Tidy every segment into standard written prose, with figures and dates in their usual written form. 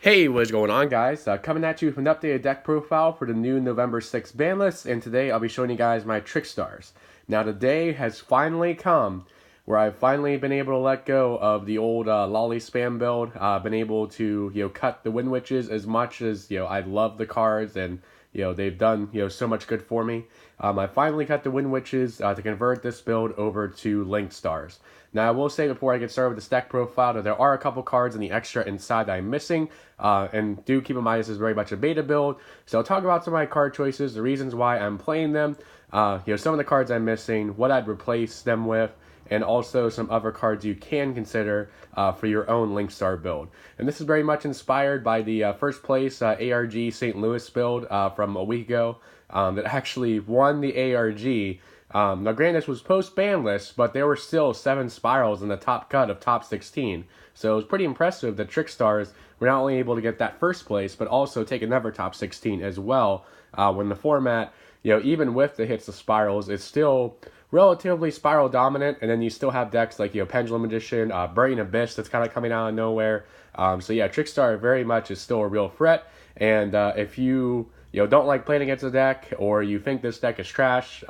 Hey, what's going on, guys? Coming at you with an updated deck profile for the new November 6th ban list, and today I'll be showing you guys my Trickstars. Now, the day has finally come where I've finally been able to let go of the old lolly spam build. Been able to cut the Wind Witches as much as I love the cards and they've done so much good for me. I finally cut the Wind Witches to convert this build over to Linkstars. Now, I will say before I get started with the deck profile that there are a couple cards in the extra inside that I'm missing, and do keep in mind this is very much a beta build. So I'll talk about some of my card choices, the reasons why I'm playing them, some of the cards I'm missing, what I'd replace them with, and also some other cards you can consider for your own Linkstar build. And this is very much inspired by the first place ARG St. Louis build from a week ago that actually won the ARG. Now, granted, this was post-ban list, but there were still 7 spirals in the top cut of top 16. So it was pretty impressive that Trickstars were not only able to get that first place, but also take another top 16 as well, when the format, even with the hits of spirals, is still relatively spiral dominant, and then you still have decks like Pendulum Edition, Burning Abyss that's kind of coming out of nowhere. So yeah, Trickstar very much is still a real threat, and if you don't like playing against a deck, or you think this deck is trash,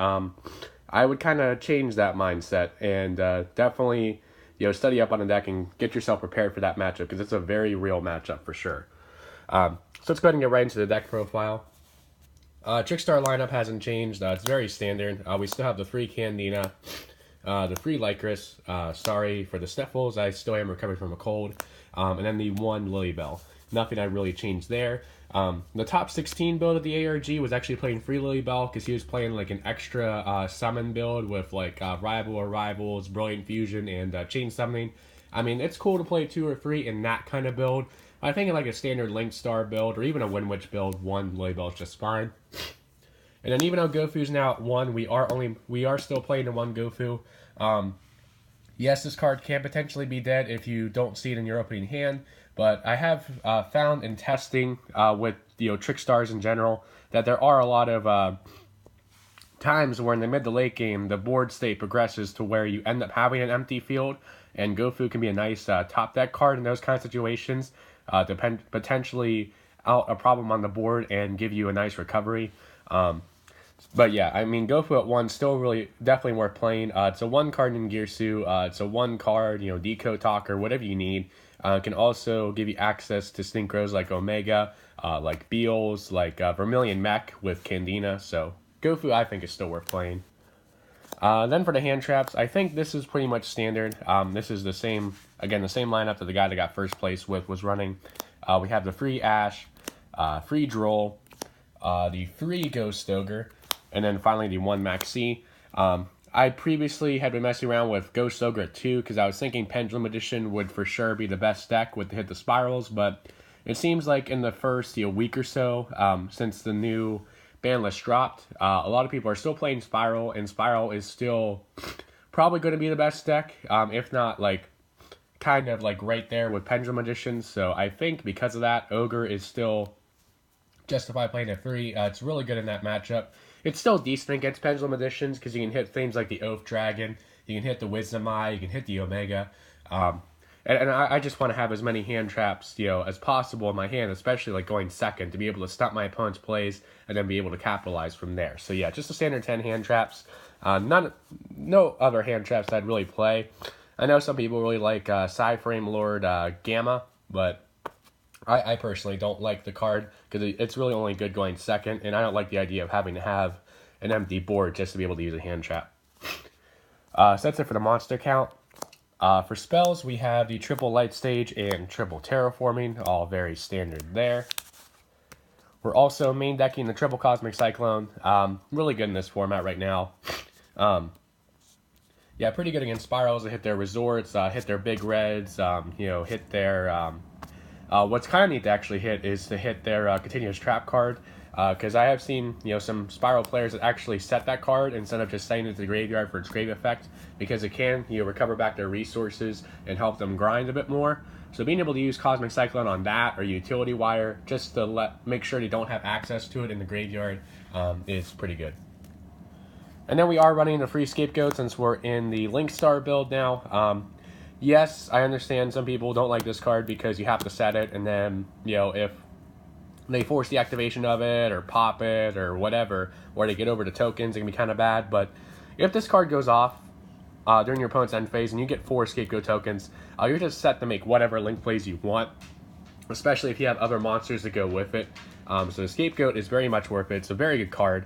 I would kind of change that mindset and definitely study up on the deck and get yourself prepared for that matchup, because it's a very real matchup for sure. So let's go ahead and get right into the deck profile. Trickstar lineup hasn't changed. It's very standard. We still have the 3 Candina, the 3 Lycris, sorry for the sniffles, I still am recovering from a cold, and then the 1 Lilybell. Nothing I really changed there. The top 16 build of the ARG was actually playing free Lilybell because he was playing like an extra summon build with like Rival or Rivals, Brilliant Fusion, and Chain Summoning. I mean, it's cool to play 2 or 3 in that kind of build. I think in like a standard Linkstar build or even a Wind Witch build, 1 Lilybell is just fine. And then even though Gofu's now at 1, we are still playing the 1 Gofu. Yes, this card can potentially be dead if you don't see it in your opening hand, but I have found in testing with Trickstars in general that there are a lot of times where in the mid to late game the board state progresses to where you end up having an empty field, and Gofu can be a nice top deck card in those kind of situations to potentially out a problem on the board and give you a nice recovery. But yeah, I mean, Gofu at 1 still really definitely worth playing. It's a 1 card in Girsu. It's a 1 card, Decode Talker, whatever you need. Can also give you access to synchros like Omega, like Beals, like Vermilion Mech with Candina. So Gofu, I think, is still worth playing. Then for the hand traps, I think this is pretty much standard. This is the same lineup that the guy that got first place with was running. We have the free Ash, free Droll, the 3 Ghost Ogre, and then finally the 1 Maxi. I previously had been messing around with Ghost Ogre at 2 because I was thinking Pendulum Edition would for sure be the best deck with the hit the spirals, but it seems like in the first week or so, since the new ban list dropped, a lot of people are still playing Spiral, and Spiral is still probably going to be the best deck, if not like kind of like right there with Pendulum Edition. So I think because of that, Ogre is still justified playing at 3. It's really good in that matchup. It's still decent against Pendulum Editions because you can hit things like the Oath Dragon, you can hit the Wisdom Eye, you can hit the Omega. And I just want to have as many hand traps as possible in my hand, especially like going second, to be able to stop my opponent's plays and then be able to capitalize from there. So yeah, just a standard 10 hand traps. No other hand traps that I'd really play. I know some people really like Psy-Frame Lord Gamma, but I personally don't like the card because it's really only good going second, and I don't like the idea of having to have an empty board just to be able to use a hand trap. So that's it for the monster count. For spells, we have the triple Light Stage and triple Terraforming, all very standard there. We're also main decking the triple Cosmic Cyclone. Really good in this format right now. Yeah, pretty good against spirals. They hit their resorts, hit their big reds, hit their... what's kind of neat to actually hit is to hit their Continuous Trap card, because I have seen some Spiral players that actually set that card instead of just sending it to the graveyard for its grave effect, because it can recover back their resources and help them grind a bit more. So being able to use Cosmic Cyclone on that or Utility Wire just to make sure they don't have access to it in the graveyard is pretty good. And then we are running the free Scapegoat since we're in the Linkstar build now. yes, I understand some people don't like this card because you have to set it, and then, you know, if they force the activation of it or pop it or whatever, or they get over the tokens, it can be kind of bad. But if this card goes off during your opponent's end phase and you get 4 Scapegoat tokens, you're just set to make whatever link plays you want, especially if you have other monsters that go with it. So the Scapegoat is very much worth it. It's a very good card.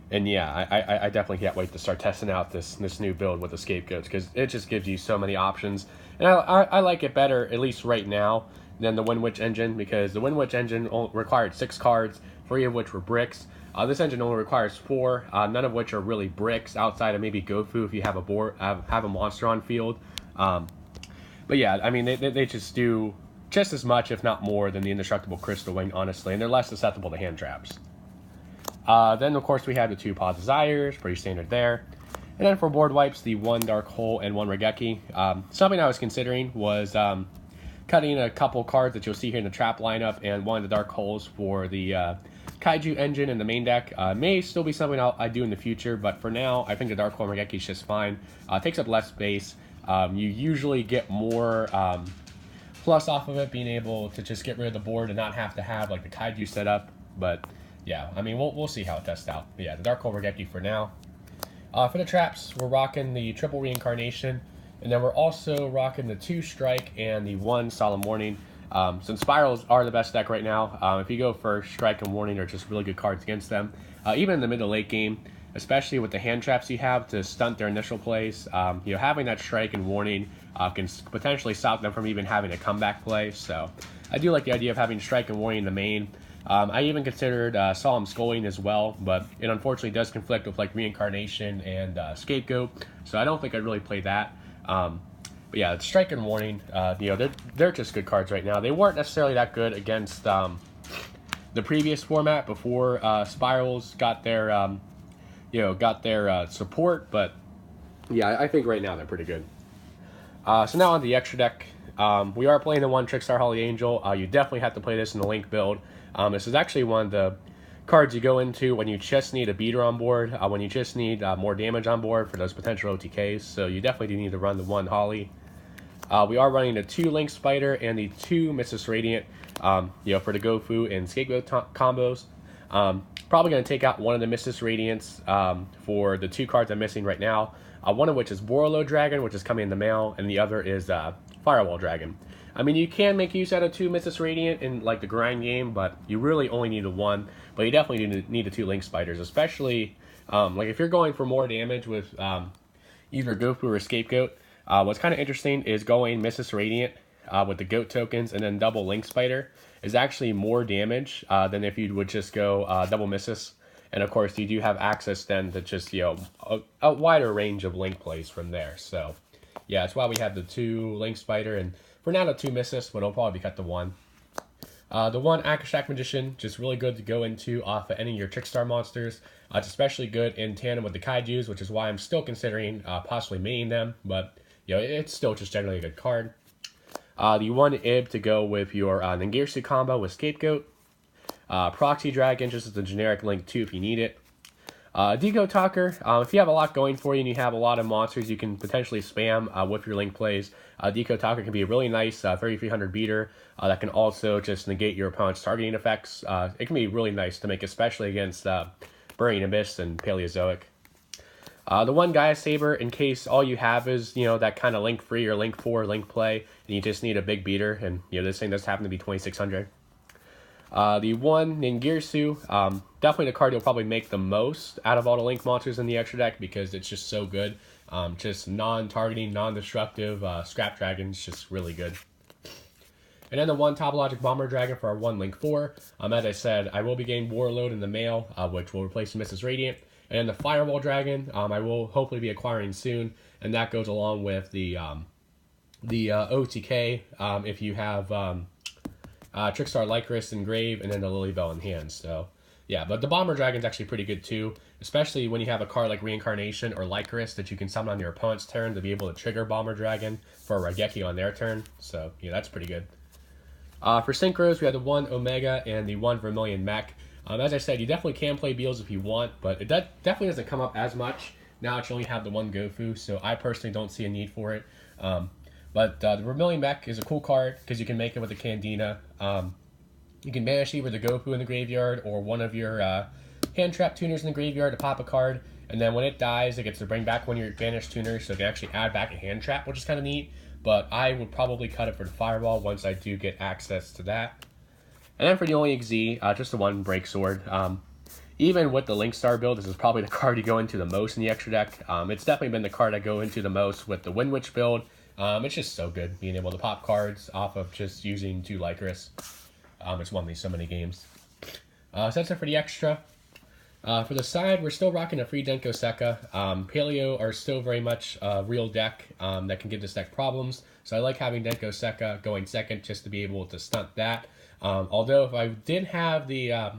And yeah, I definitely can't wait to start testing out this new build with the Scapegoats, because it just gives you so many options. And I like it better, at least right now, than the Wind Witch engine, because the Wind Witch engine required 6 cards, 3 of which were bricks. This engine only requires 4, none of which are really bricks, outside of maybe Gofu if you have a monster on field. But yeah, I mean, they just do just as much, if not more, than the Indestructible Crystal Wing, honestly, and they're less susceptible to hand traps. Then, of course, we have the 2 Paw Desires, pretty standard there. And then for board wipes, the 1 Dark Hole and 1 Regeki. Something I was considering was cutting a couple cards that you'll see here in the trap lineup and one of the Dark Holes for the Kaiju engine in the main deck. May still be something I do in the future, but for now, I think the Dark Hole and Regeki is just fine. It takes up less space. You usually get more plus off of it, being able to just get rid of the board and not have to have like the Kaiju set up. But yeah, I mean, we'll see how it tests out. But yeah, the Dark Hole Regeki for now. For the traps, we're rocking the triple Reincarnation, and then we're also rocking the 2 Strike and the 1 Solemn Warning. Since Spirals are the best deck right now, if you go for Strike and Warning, are just really good cards against them. Even in the mid to late game, especially with the hand traps you have to stunt their initial plays, you know, having that Strike and Warning can potentially stop them from even having a comeback play. So I do like the idea of having Strike and Warning in the main. I even considered Solemn Sculling as well, but it unfortunately does conflict with like Reincarnation and Scapegoat, so I don't think I'd really play that. But yeah, Strike and Warning, you know, they're just good cards right now. They weren't necessarily that good against the previous format before Spirals got their support, but yeah, I think right now they're pretty good. So now on the extra deck, we are playing the 1 Trickstar Holy Angel. You definitely have to play this in the Link build. This is actually one of the cards you go into when you just need a beater on board, when you just need more damage on board for those potential OTKs. So you definitely do need to run the 1 Holly. We are running the 2 Link Spider and the 2 Mrs. Radiant, you know, for the Gofu and Scapegoat combos. Probably going to take out one of the Mrs. Radiants for the 2 cards I'm missing right now. One of which is Borolo Dragon, which is coming in the mail, and the other is Firewall Dragon. I mean, you can make use out of 2 Mrs. Radiant in like the grind game, but you really only need the 1. But you definitely need the 2 Link Spiders, especially like if you're going for more damage with either Gofu or Scapegoat. What's kind of interesting is going Mrs. Radiant with the Goat tokens and then double Link Spider is actually more damage than if you would just go double Mrs. And of course, you do have access then to just, you know, a wider range of Link plays from there. So yeah, that's why we have the 2 Link Spider, and for now the 2 Misses, but it'll probably be cut to 1. The 1 Akashak Magician, just really good to go into off of any of your Trickstar monsters. It's especially good in tandem with the Kaijus, which is why I'm still considering possibly maining them, but you know, it's still just generally a good card. The 1 Ib to go with your Ningirsu combo with Scapegoat. Proxy Dragon, just as a generic Link 2 if you need it. Deco Talker, if you have a lot going for you and you have a lot of monsters you can potentially spam with your Link plays, Deco Talker can be a really nice 3300 beater that can also just negate your opponent's targeting effects. It can be really nice to make, especially against Burning Abyss and Paleozoic. The 1 Gaia Saber, in case all you have is, you know, that kind of Link 3 or Link 4 Link play, and you just need a big beater, and, you know, this thing does happen to be 2600. The 1 Ningirsu, definitely the card you'll probably make the most out of all the Link monsters in the extra deck because it's just so good. Just non-targeting, non-destructive, Scrap Dragon's just really good. And then the 1 Topologic Bomber Dragon for our 1 Link 4. As I said, I will be getting Warlord in the mail, which will replace Mrs. Radiant. And then the Firewall Dragon, I will hopefully be acquiring soon, and that goes along with the OTK if you have Trickstar Lycoris in Grave, and then the Lilybell in hand. So yeah, but the Bomber Dragon's actually pretty good too, especially when you have a card like Reincarnation or Lycoris that you can summon on your opponent's turn to be able to trigger Bomber Dragon for a Regeki on their turn. So yeah, that's pretty good. For Synchros, we have the 1 Omega and the 1 Vermilion Mech. As I said, you definitely can play Beals if you want, but it definitely doesn't come up as much Now it should only have the one Gofu, so I personally don't see a need for it. But the Vermilion Mech is a cool card because you can make it with a Candina. You can banish either the Gofu in the graveyard or one of your hand trap tuners in the graveyard to pop a card, and then when it dies, it gets to bring back one of your banished tuners, so it can actually add back a hand trap, which is kind of neat. But I would probably cut it for the Fireball once I do get access to that. And then for the only XZ, just the one Break Sword. Even with the Linkstar build, this is probably the card you go into the most in the extra deck. It's definitely been the card I go into the most with the Wind Witch build. It's just so good being able to pop cards off of just using 2 Lycris. It's won me so many games. So that's it for the extra. For the side, we're still rocking a free Denko Sekka. Paleo are still very much a real deck that can give this deck problems. So I like having Denko Sekka going second just to be able to stunt that. Although if I did have the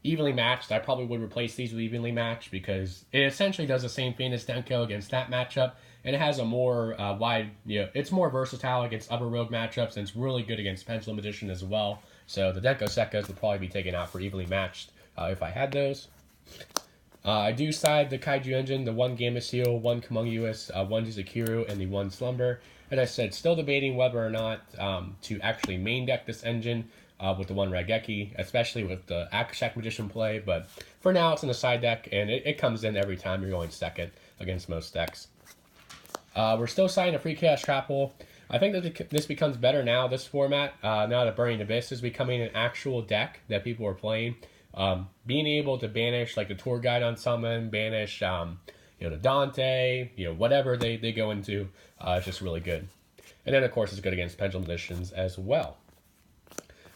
evenly matched, I probably would replace these with evenly matched because it essentially does the same thing as Denko against that matchup. And it has a more wide, it's more versatile against upper rogue matchups, and it's really good against Pendulum Edition as well. So the Denko Sekkas would probably be taken out for evenly matched if I had those. I do side the Kaiju Engine, the 1 Gamma Seal, 1 Homunculus, 1 Jizukiru, and the 1 Slumber. As I said, still debating whether or not to actually main deck this engine with the 1 Raigeki, especially with the Akashak Magician play, but for now it's in the side deck, and it comes in every time you're going second against most decks. We're still siding a free Chaos Trap Hole. I think that this becomes better now, this format, now that Burning Abyss is becoming an actual deck that people are playing. Being able to banish like the Tour Guide on summon, banish the Dante, whatever they go into, is just really good. And then of course it's good against Pendulum Editions as well.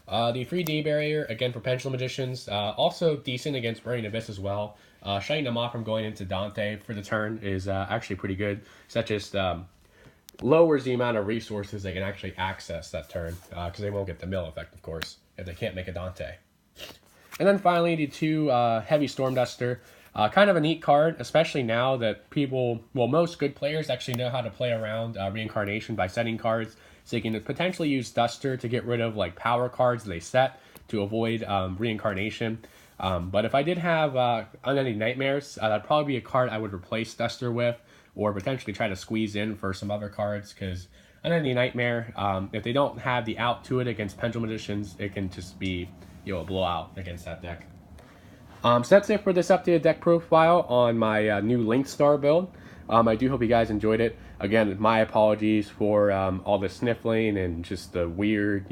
The free D barrier, again for Pendulum Editions, also decent against Burning Abyss as well. Shutting them off from going into Dante for the turn is actually pretty good. So that just lowers the amount of resources they can actually access that turn, because they won't get the mill effect, of course, if they can't make a Dante. And then finally, the 2 Heavy Storm Duster. Kind of a neat card, especially now that most good players actually know how to play around Reincarnation by setting cards. So you can potentially use Duster to get rid of like power cards they set to avoid Reincarnation. But if I did have Unending Nightmares, that'd probably be a card I would replace Duster with, or potentially try to squeeze in for some other cards, because Unending Nightmare, if they don't have the out to it against Pendulum Editions, it can just be a blowout against that deck. So that's it for this updated deck profile on my new Linkstar build. I do hope you guys enjoyed it. Again, my apologies for all the sniffling and just the weird,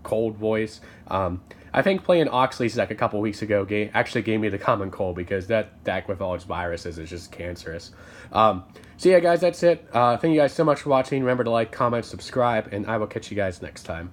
cold voice. I think playing Oxley's deck a couple weeks ago actually gave me the common cold, because that deck with all its viruses is just cancerous. So yeah, guys, that's it. Thank you guys so much for watching. Remember to like, comment, subscribe, and I will catch you guys next time.